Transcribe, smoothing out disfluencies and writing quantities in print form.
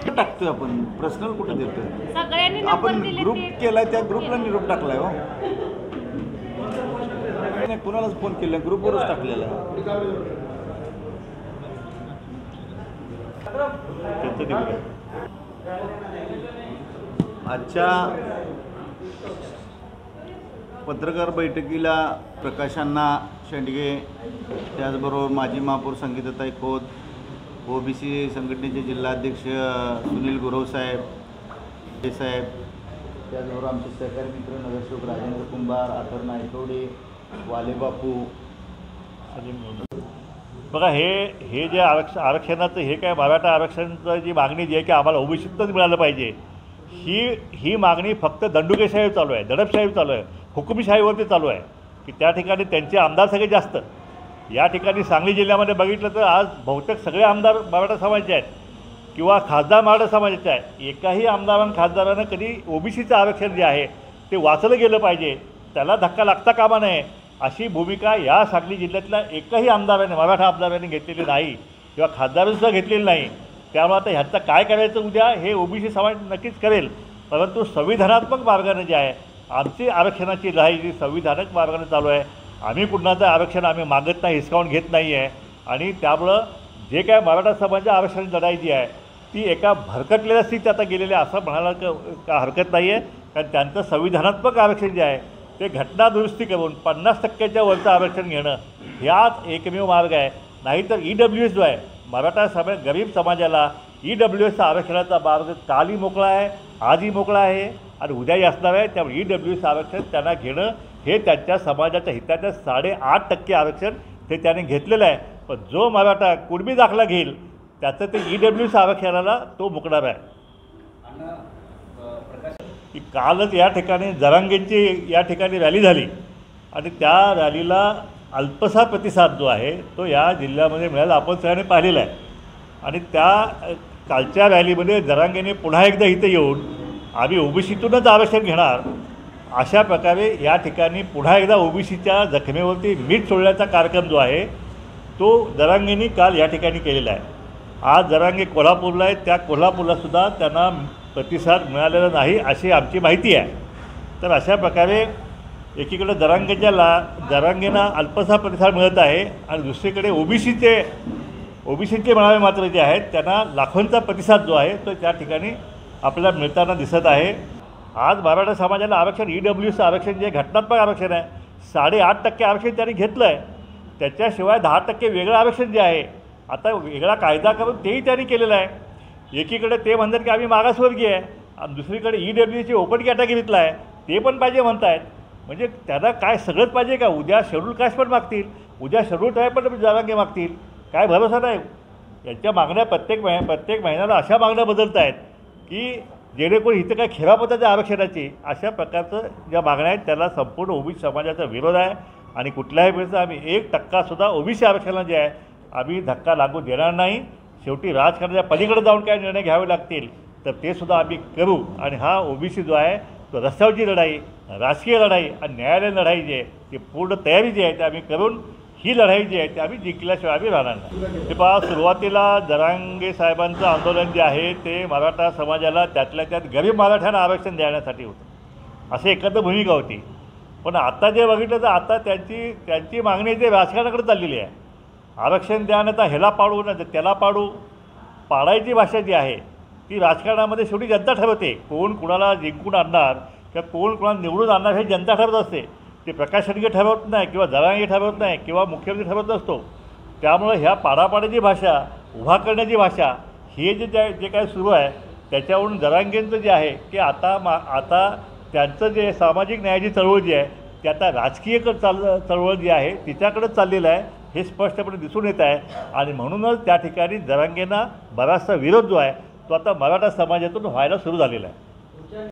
टाकतोय आपण पर्सनल कुठे देतोय सगळ्यांनी आपण ग्रुप केलाय त्या ग्रुपला निरोप टाकलाय हो नाही कुणालाच फोन केला ग्रुपवरच टाकलेला आजच्या पत्रकार बैठकीला प्रकाशांना शेंडगे त्याचबरोबर माजी महापौर संगीताताई खोत ओबीसी संघटनेचे जिल्हाध्यक्ष सुनील गुरव साहेब हे साहेब त्याचबरोबर आमचे सहकारी मित्र नगरसेवक राजेंद्र कुंभार आथर नायकवडे वाले बापू बघा हे जे आरक्षणाचं हे काय मराठा आरक्षणाचं जी मागणी जी आहे की आम्हाला ओबीसीतच मिळालं पाहिजे ही मागणी फक्त दंडुकेशाही चालू आहे दडपशाही चालू आहे हुकुमशाहीवरती चालू आहे की त्या ठिकाणी त्यांचे आमदार सगळे जास्त या ठिकाणी सांगली जिल्ह्यामध्ये बघितलं तर आज बहुतेक सगळे आमदार मराठा समाजाचे आहेत किंवा खासदार मराठा समाजाचे आहे एकाही आमदारांना खासदारानं कधी ओबीसीचं आरक्षण जे आहे ते वाचलं गेलं पाहिजे त्याला धक्का लागता कामा नये अशी भूमिका या सांगली जिल्ह्यातल्या एकही आमदाराने मराठा आमदारांनी घेतलेली नाही किंवा खासदारांसुद्धा घेतलेली नाही त्यामुळे आता ह्याचं काय करायचं उद्या हे ओबीसी समाज नक्कीच करेल परंतु संविधानात्मक मार्गाने जे आहे आमची आरक्षणाची लढाई जी संविधानिक मार्गाने चालू आहे आम्ही कुणाचं आरक्षण आम्ही मागत नाही हिसकावून घेत नाही आहे आणि त्यामुळं जे काय मराठा समाजाच्या आरक्षणाची लढाई जी आहे ती एका भरकटलेल्या स्थितीत आता गेलेल्या असं म्हणायला का हरकत नाही आहे कारण त्यांचं संविधानात्मक आरक्षण जे आहे ते घटना दुरुस्ती करून 50% वरचं आरक्षण घेणं ह्याच एकमेव मार्ग आहे नाहीतर EWS जो आहे मराठा गरीब समाजाला EWS आरक्षणाचा मार्ग कालही मोकळा आहे आजही मोकळा आहे आणि उद्याही असणार आहे त्यामुळे EWS आरक्षण त्यांना घेणं हे त्यांच्या समाजाच्या हिताचं 8.5% आरक्षण ते त्याने घेतलेलं आहे पण जो मराठा कुणबी दाखला घेईल त्याचं ते EWS आरक्षणाला तो मुकणार आहे की कालच या ठिकाणी जरांगेंची या ठिकाणी रॅली झाली आणि त्या रॅलीला अल्पसा प्रतिसाद जो आहे तो या जिल्ह्यामध्ये मिळाला आपण सगळ्यांनी पाहिलेला आहे आणि त्या कालच्या रॅलीमध्ये जरांगेने पुन्हा एकदा इथे येऊन आम्ही ओबीसीतूनच आरक्षण घेणार अशा प्रकारे या ठिकाणी पुन्हा एकदा ओबीसीच्या जखमेवरती मीठ सोडण्याचा कार्यक्रम जो आहे तो जरांगेंनी काल या ठिकाणी केलेला आहे आज जरांगे कोल्हापूरला आहे त्या कोल्हापूरलासुद्धा त्यांना प्रतिसाद मिळालेला नाही अशी आमची माहिती आहे तर अशा प्रकारे एकीकडे जरांगेंना अल्पसा प्रतिसाद मिळत आहे आणि दुसरीकडे ओबीसीचे म्हणावे मात्र जे आहेत त्यांना लाखोंचा प्रतिसाद जो आहे तो त्या ठिकाणी आपल्याला मिळताना दिसत आहे आज मराठा समाजाला आरक्षण EWS आरक्षण जे घटनात्मक आरक्षण आहे 8.5% आरक्षण त्यांनी घेतलं आहे त्याच्याशिवाय 10% वेगळं आरक्षण जे आहे आता वेगळा कायदा करून तेही त्यांनी केलेलं आहे एकीकडे ते म्हणतात की आम्ही मागासवर्गीय आहे आणि दुसरीकडे EWSची ओपन कॅटेगरीतला आहे ते पण पाहिजे म्हणत आहेत म्हणजे त्यांना काय सगळंच पाहिजे का उद्या शेड्यूल कास्ट पण मागतील उद्या शेड्यूल ट्राईब पण जरांगे मागतील काय भरोसा नाही यांच्या मागण्या प्रत्येक महिन्याला अशा मागण्या बदलत आहेत की जेणेकरून इथं काय खेळापताच्या आरक्षणाची अशा प्रकारचं ज्या मागण्या आहेत त्याला संपूर्ण ओबीसी समाजाचा विरोध आहे आणि कुठल्याही वेळेस आम्ही 1%सुद्धा ओबीसी आरक्षणाला जे आहे आम्ही धक्का लागू देणार नाही शेवटी राजकारणाच्या पलीकडे जाऊन काय निर्णय घ्यावे लागतील तर ते सुद्धा आम्ही करू आणि हा ओबीसी जो आहे तो रस्त्यावरची लढाई राजकीय लढाई आणि न्यायालयीन लढाई जी आहे ती पूर्ण तयारी जी आहे ते आम्ही करून ही लढाई जी आहे ती आम्ही जिंकल्याशिवाय आम्ही राहणार नाही ते पहा सुरुवातीला जरांगे साहेबांचं आंदोलन जे आहे ते मराठा समाजाला त्यातल्या त्यात गरीब मराठ्यांना आरक्षण देण्यासाठी होतं असं एकत्र भूमिका होती पण आता जे बघितलं तर आता त्यांची मागणी ते राजकारणाकडे चाललेली आहे आरक्षण द्या ना तर ह्याला पाडू ना तर त्याला पाडायची भाषा जी आहे ती राजकारणामध्ये शेवटी जनता ठरवते कोण कुणाला जिंकून आणणार किंवा कोण कुणाला निवडून आणणार हे जनता ठरवत असते ते प्रकाश शेंडगे ठरवत नाही किंवा जरांगे ठरवत नाही किंवा मुख्यमंत्री ठरवत नसतो त्यामुळे ह्या पाडापाड्याची भाषा उभा करण्याची भाषा हे जे काय सुरू आहे त्याच्यावरून जरांगेंचं जे आहे की आता त्यांचं जे सामाजिक न्यायाची चळवळ जी आहे ती आता राजकीय चळवळ जी आहे तिच्याकडेच चाललेलं आहे हे स्पष्टपणे दिसून येत आहे आणि म्हणूनच त्या ठिकाणी जरांगेंना बराचसा विरोध जो आहे तो आता मराठा समाजातून व्हायला सुरू झालेला आहे